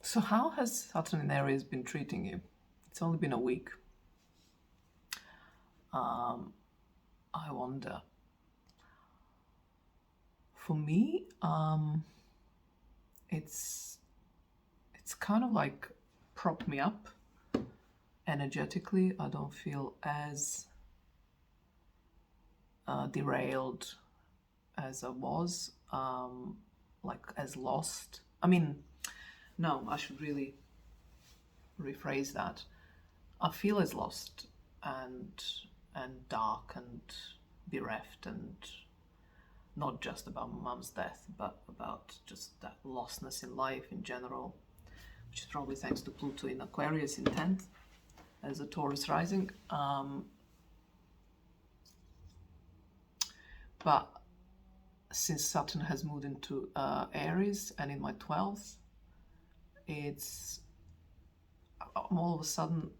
So, how has Saturn in Aries been treating you? It's only been a week. I wonder. For me, it's it's kind of like propped me up energetically. I don't feel as derailed as I was, like as lost. I mean, no, I should really rephrase that. I feel as lost and dark and bereft, and not just about my mum's death, but about just that lostness in life in general, which is probably thanks to Pluto in Aquarius in 10th as a Taurus rising. But since Saturn has moved into Aries and in my 12th, I'm all of a sudden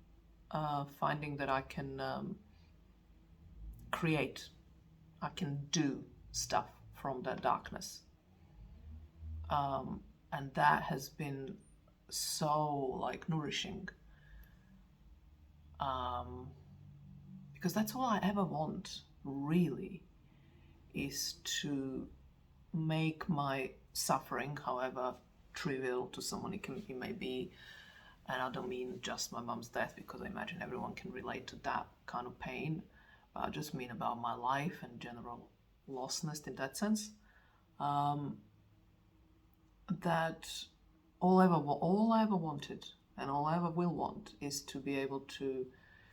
finding that I can create, I can do stuff from that darkness. And that has been so like nourishing. Because that's all I ever want, really, is to make my suffering, however trivial to someone it may be, and I don't mean just my mum's death, because I imagine everyone can relate to that kind of pain, but I just mean about my life and general lostness in that sense. That all I ever wanted and all I ever will want is to be able to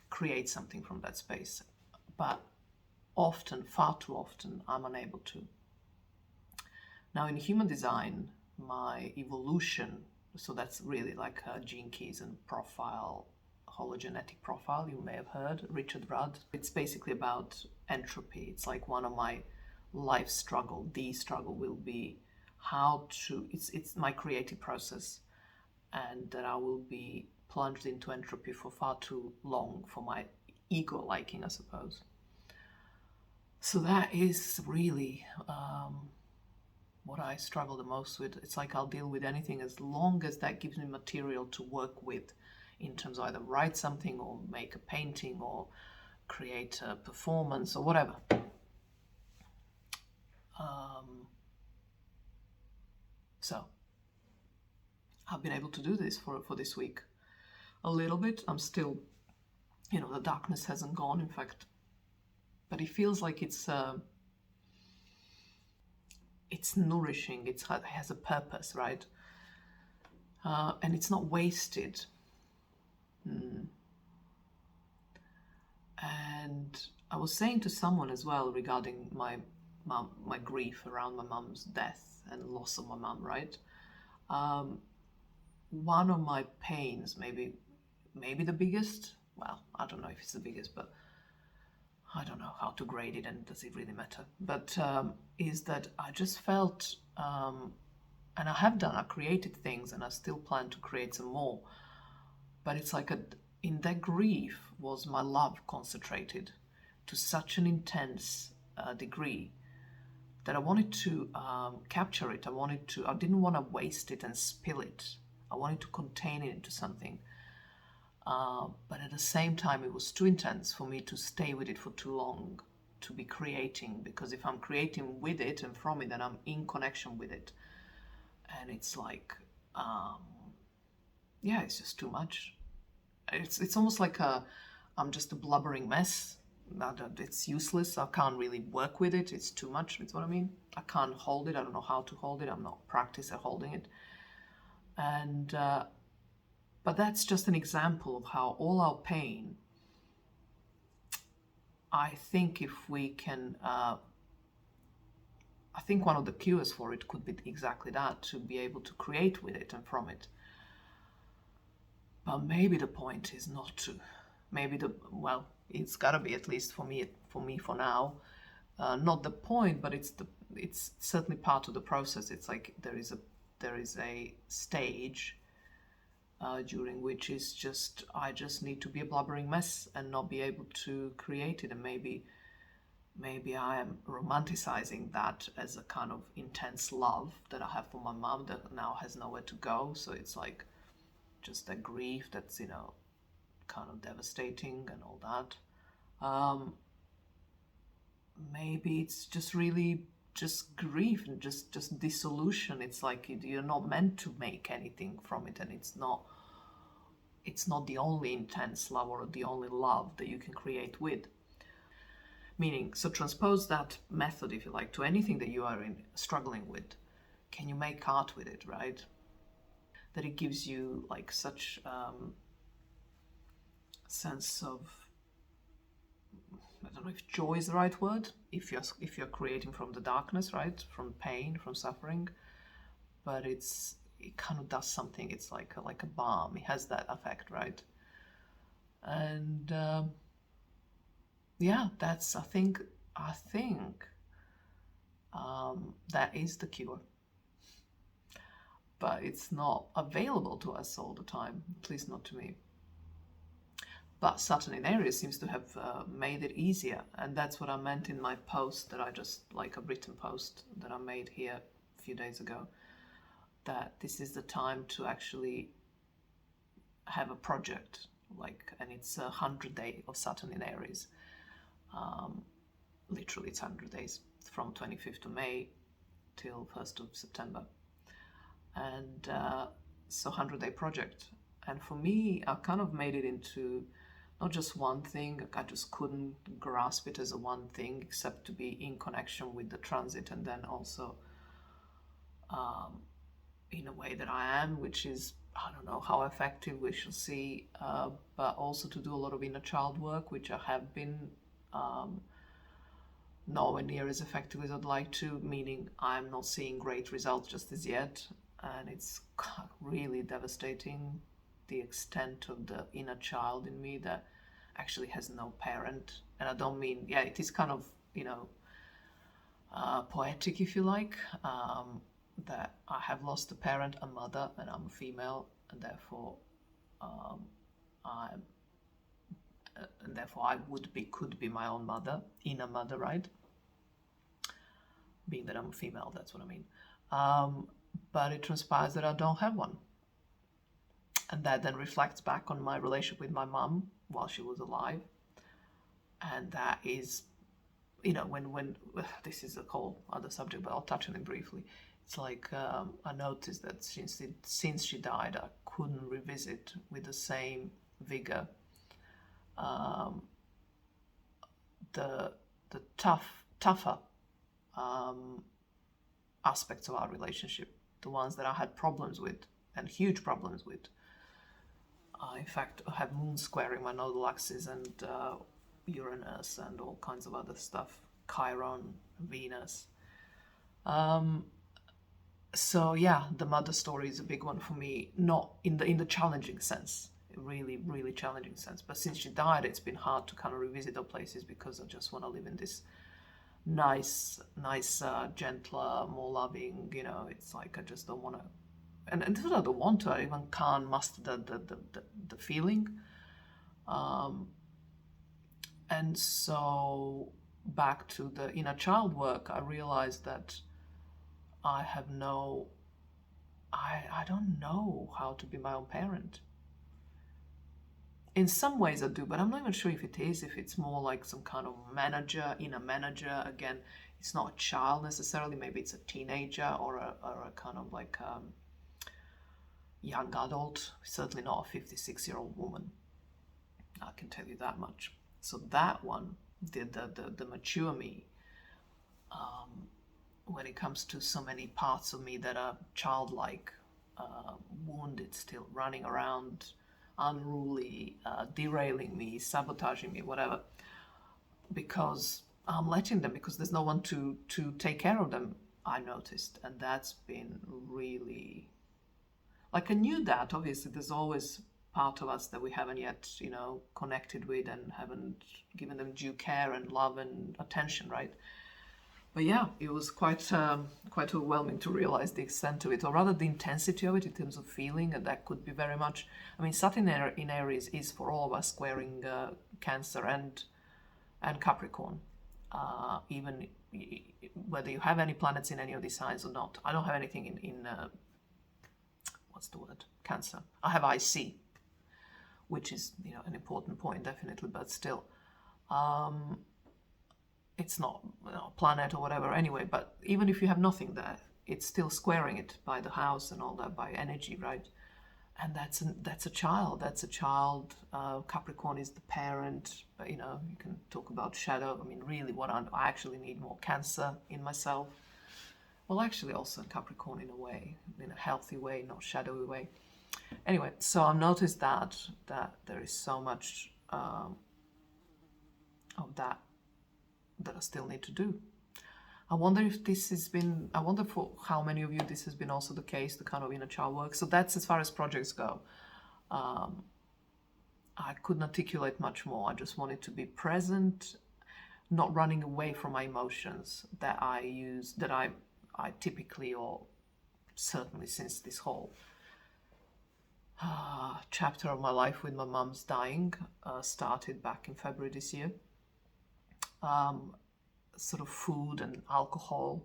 create something from that space. But often, far too often, I'm unable to. Now, in human design, my evolution, so that's really like gene keys and profile, hologenetic profile, you may have heard, Richard Rudd. It's basically about entropy. It's like one of my life struggle. The struggle will be how to, it's my creative process, and that I will be plunged into entropy for far too long for my ego liking, I suppose. So that is really what I struggle the most with. It's like I'll deal with anything as long as that gives me material to work with, in terms of either write something or make a painting or create a performance or whatever. So I've been able to do this for this week a little bit. I'm still, the darkness hasn't gone, in fact, but it feels like it's nourishing. It has a purpose, right? And it's not wasted. And I was saying to someone as well regarding my grief around my mum's death and loss of my mum, right? One of my pains, maybe the biggest, well, I don't know if it's the biggest, but I don't know how to grade it, and does it really matter? But is that I just felt, and I created things, and I still plan to create some more. But it's like in that grief was my love concentrated to such an intense degree that I wanted to capture it. I didn't want to waste it and spill it. I wanted to contain it into something. But at the same time, it was too intense for me to stay with it for too long, to be creating, because if I'm creating with it and from it, then I'm in connection with it. And it's like, it's just too much. It's almost like I'm just a blubbering mess. It's useless. I can't really work with it. It's too much. It's what I mean. I can't hold it. I don't know how to hold it. I'm not practiced at holding it. And but that's just an example of how all our pain, I think if we can, I think one of the cures for it could be exactly that, to be able to create with it and from it. But maybe the point is not to. It's got to be, at least for me for now, not the point, but it's certainly part of the process. It's like there is a stage during which I just need to be a blubbering mess and not be able to create it. And maybe I am romanticizing that as a kind of intense love that I have for my mom that now has nowhere to go. So it's like just a grief that's, kind of devastating and all that. Maybe it's just really just grief and just dissolution. It's like you're not meant to make anything from it, and it's not the only intense love or the only love that you can create with. Meaning, so transpose that method, if you like, to anything that you are struggling with. Can you make art with it, right? That it gives you like such sense of, I don't know if joy is the right word, if you're creating from the darkness, right, from pain, from suffering, but it kind of does something. It's like a balm. It has that effect, right? And yeah, that's I think that is the cure. But it's not available to us all the time, at least not to me. But Saturn in Aries seems to have made it easier, and that's what I meant in my post that I just, like a written post that I made here a few days ago, that this is the time to actually have a project, and it's 100 days of Saturn in Aries. Literally it's 100 days from 25th of May till 1st of September. And so 100-day project. And for me, I kind of made it into not just one thing. I just couldn't grasp it as a one thing, except to be in connection with the transit, and then also in a way that I am, which is, I don't know how effective, we shall see, but also to do a lot of inner child work, which I have been nowhere near as effective as I'd like to, meaning I'm not seeing great results just as yet, and it's really devastating, the extent of the inner child in me that actually has no parent. And I don't mean, it is kind of, poetic, if you like, that I have lost a parent, a mother, and I'm a female, and therefore I could be my own mother, inner mother, right? Being that I'm a female, that's what I mean. But it transpires that I don't have one. And that then reflects back on my relationship with my mum while she was alive. And that is, when this is a whole other subject, but I'll touch on it briefly. It's like I noticed that since she died, I couldn't revisit with the same vigor the tougher aspects of our relationship, the ones that I had problems with, and huge problems with. In fact, I have moon squaring my nodal axis and Uranus and all kinds of other stuff, Chiron, Venus. So yeah, the mother story is a big one for me, not in the challenging sense, really, really challenging sense. But since she died, it's been hard to kind of revisit those places because I just want to live in this nice, gentler, more loving, it's like I just don't want to. And this is what I don't want to. I even can't muster the feeling. And so back to the inner child work, I realized that I don't know how to be my own parent. In some ways I do, but I'm not even sure if it's more like some kind of manager, inner manager. Again, it's not a child necessarily, maybe it's a teenager or a kind of like young adult, certainly not a 56-year-old woman. I can tell you that much. So that one, the mature me, when it comes to so many parts of me that are childlike, wounded still, running around, unruly, derailing me, sabotaging me, whatever, because I'm letting them, because there's no one to take care of them, I noticed. And that's been really, like, I knew that obviously there's always part of us that we haven't yet, connected with and haven't given them due care and love and attention, right? But yeah, it was quite overwhelming to realize the extent of it, or rather the intensity of it in terms of feeling, and that could be very much. I mean, Saturn in Aries is for all of us squaring Cancer and Capricorn, even whether you have any planets in any of these signs or not. I don't have anything in what's the word? Cancer. I have IC, which is, an important point, definitely, but still. It's not a planet or whatever anyway, but even if you have nothing there, it's still squaring it by the house and all that, by energy, right? And that's a child. That's a child. Capricorn is the parent, but you can talk about shadow. I mean, really, what I actually need more Cancer in myself. Well, actually, also in Capricorn in a way, in a healthy way, not shadowy way. Anyway, so I've noticed that there is so much of that I still need to do. I wonder if this has been, I wonder for how many of you this has been also the case, the kind of inner child work. So that's as far as projects go. I couldn't articulate much more. I just wanted to be present, not running away from my emotions that I use, that I typically, or certainly since this whole chapter of my life with my mum's dying started back in February this year. Sort of food and alcohol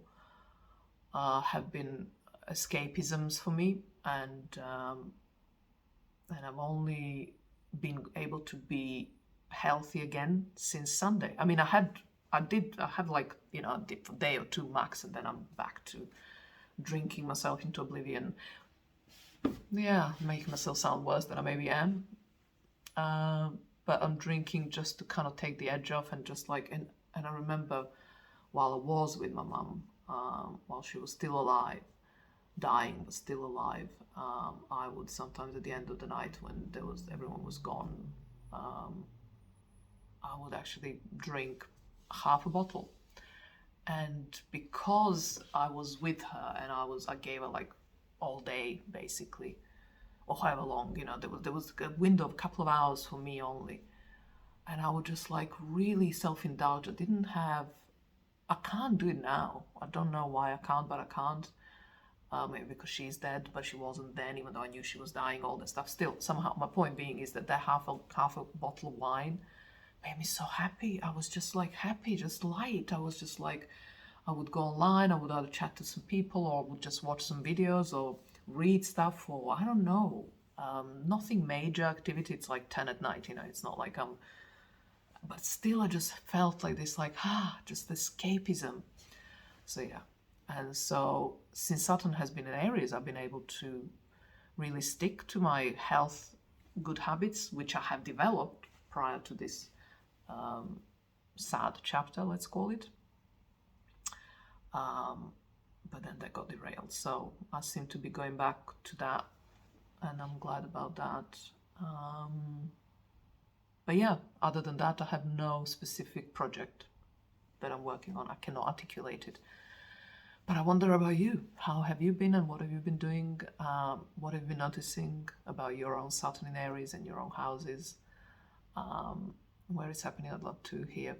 have been escapisms for me, and I've only been able to be healthy again since Sunday. I mean, I had like a day or two max, and then I'm back to drinking myself into oblivion. Yeah, making myself sound worse than I maybe am. But I'm drinking just to kind of take the edge off, and just like, and I remember while I was with my mum, while she was still alive, dying but still alive, I would sometimes at the end of the night when everyone was gone, I would actually drink half a bottle. And because I was with her and I gave her like all day basically, or however long, there was a window of a couple of hours for me only. And I would just like really self-indulge. I can't do it now. I don't know why I can't, but I can't. Maybe because she's dead, but she wasn't then, even though I knew she was dying, all that stuff. Still, somehow, my point being is that half a bottle of wine made me so happy. I was just like happy, just light. I was just like, I would go online, I would either chat to some people, or would just watch some videos, or read stuff, or I don't know. Nothing major activity. It's like 10 at night, it's not like but still I just felt like this, like, just escapism. So yeah. And so since Saturn has been in Aries, I've been able to really stick to my health, good habits, which I have developed prior to this sad chapter, let's call it. But then they got derailed. So I seem to be going back to that, and I'm glad about that. But yeah, other than that, I have no specific project that I'm working on. I cannot articulate it. But I wonder about you. How have you been, and what have you been doing? What have you been noticing about your own Saturn in Aries and your own houses? Where it's happening, I'd love to hear.